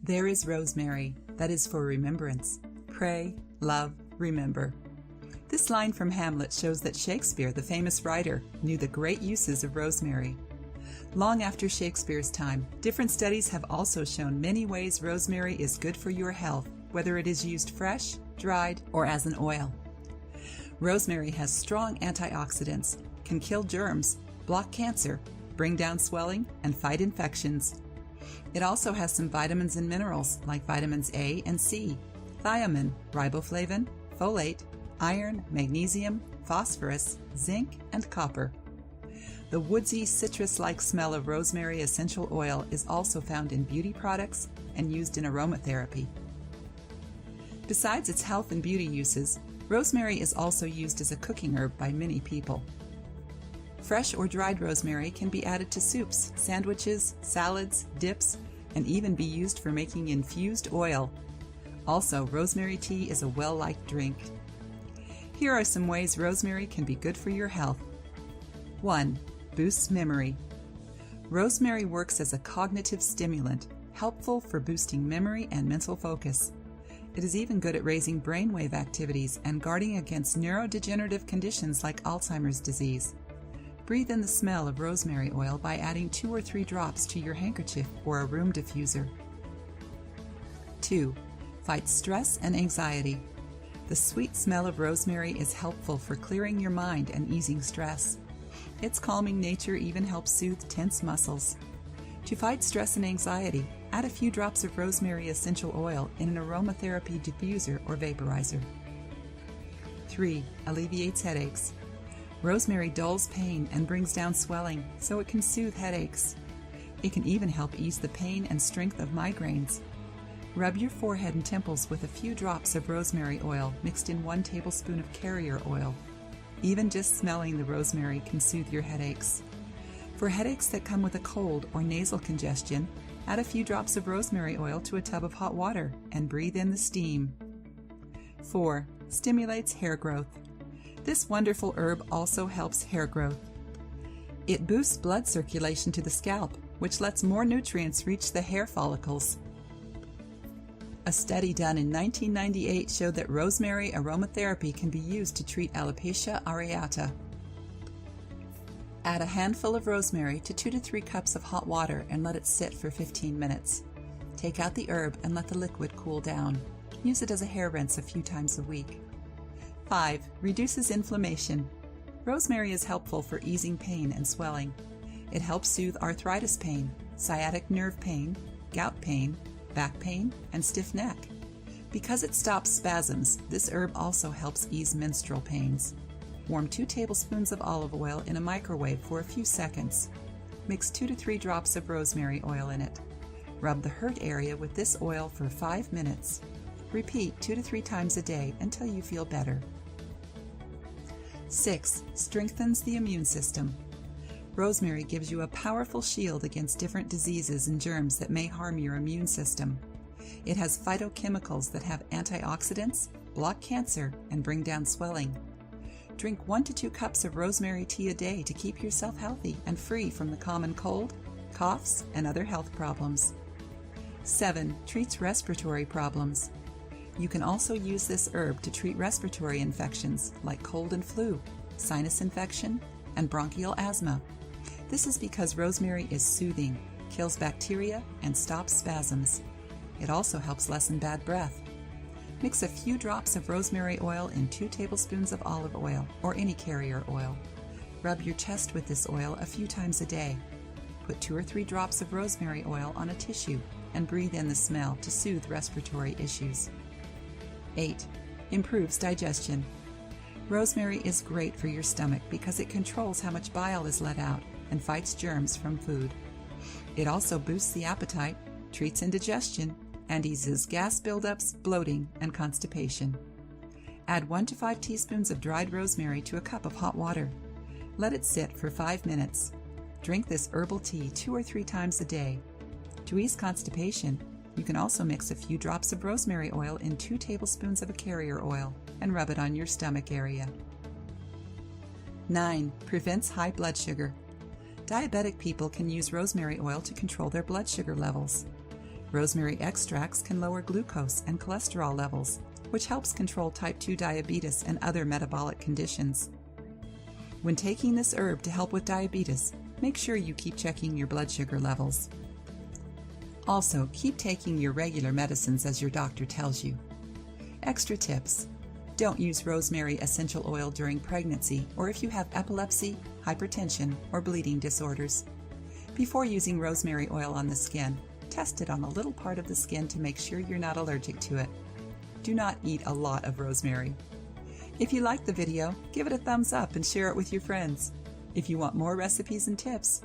There is rosemary, that is for remembrance. Pray, love, remember. This line from Hamlet shows that Shakespeare, the famous writer, knew the great uses of rosemary. Long after Shakespeare's time, different studies have also shown many ways rosemary is good for your health, whether it is used fresh, dried, or as an oil. Rosemary has strong antioxidants, can kill germs, block cancer, bring down swelling, and fight infections. It also has some vitamins and minerals like vitamins A and C, thiamine, riboflavin, folate, iron, magnesium, phosphorus, zinc, and copper. The woodsy, citrus-like smell of rosemary essential oil is also found in beauty products and used in aromatherapy. Besides its health and beauty uses, rosemary is also used as a cooking herb by many people. Fresh or dried rosemary can be added to soups, sandwiches, salads, dips, and even be used for making infused oil. Also, rosemary tea is a well-liked drink. Here are some ways rosemary can be good for your health. 1. Boosts memory. Rosemary works as a cognitive stimulant, helpful for boosting memory and mental focus. It is even good at raising brainwave activities and guarding against neurodegenerative conditions like Alzheimer's disease. Breathe in the smell of rosemary oil by adding 2 or 3 drops to your handkerchief or a room diffuser. 2. Fights stress and anxiety. The sweet smell of rosemary is helpful for clearing your mind and easing stress. Its calming nature even helps soothe tense muscles. To fight stress and anxiety, add a few drops of rosemary essential oil in an aromatherapy diffuser or vaporizer. 3. Alleviates headaches. Rosemary dulls pain and brings down swelling, so it can soothe headaches. It can even help ease the pain and strength of migraines. Rub your forehead and temples with a few drops of rosemary oil mixed in 1 tablespoon of carrier oil. Even just smelling the rosemary can soothe your headaches. For headaches that come with a cold or nasal congestion, add a few drops of rosemary oil to a tub of hot water and breathe in the steam. 4. Stimulates hair growth. This wonderful herb also helps hair growth. It boosts blood circulation to the scalp, which lets more nutrients reach the hair follicles. A study done in 1998 showed that rosemary aromatherapy can be used to treat alopecia areata. Add a handful of rosemary to 2 to 3 cups of hot water and let it sit for 15 minutes. Take out the herb and let the liquid cool down. Use it as a hair rinse a few times a week. 5. Reduces inflammation. Rosemary is helpful for easing pain and swelling. It helps soothe arthritis pain, sciatic nerve pain, gout pain, back pain, and stiff neck. Because it stops spasms, this herb also helps ease menstrual pains. Warm 2 tablespoons of olive oil in a microwave for a few seconds. Mix 2 to 3 drops of rosemary oil in it. Rub the hurt area with this oil for 5 minutes. Repeat 2 to 3 times a day until you feel better. 6. Strengthens the immune system. Rosemary gives you a powerful shield against different diseases and germs that may harm your immune system. It has phytochemicals that have antioxidants, block cancer, and bring down swelling. Drink 1 to 2 cups of rosemary tea a day to keep yourself healthy and free from the common cold, coughs, and other health problems. 7. Treats respiratory problems. You can also use this herb to treat respiratory infections like cold and flu, sinus infection, and bronchial asthma. This is because rosemary is soothing, kills bacteria, and stops spasms. It also helps lessen bad breath. Mix a few drops of rosemary oil in 2 tablespoons of olive oil or any carrier oil. Rub your chest with this oil a few times a day. Put 2 or 3 drops of rosemary oil on a tissue and breathe in the smell to soothe respiratory issues. 8. Improves digestion. Rosemary is great for your stomach because it controls how much bile is let out and fights germs from food. It also boosts the appetite, treats indigestion, and eases gas buildups, bloating, and constipation. Add 1 to 5 teaspoons of dried rosemary to a cup of hot water. Let it sit for 5 minutes. Drink this herbal tea 2 or 3 times a day. To ease constipation, You can also mix a few drops of rosemary oil in 2 tablespoons of a carrier oil and rub it on your stomach area. 9. Prevents high blood sugar. Diabetic people can use rosemary oil to control their blood sugar levels. Rosemary extracts can lower glucose and cholesterol levels, which helps control type 2 diabetes and other metabolic conditions. When taking this herb to help with diabetes, make sure you keep checking your blood sugar levels. Also, keep taking your regular medicines as your doctor tells you. Extra tips: don't use rosemary essential oil during pregnancy or if you have epilepsy, hypertension, or bleeding disorders. Before using rosemary oil on the skin, test it on a little part of the skin to make sure you're not allergic to it. Do not eat a lot of rosemary. If you liked the video, give it a thumbs up and share it with your friends. If you want more recipes and tips,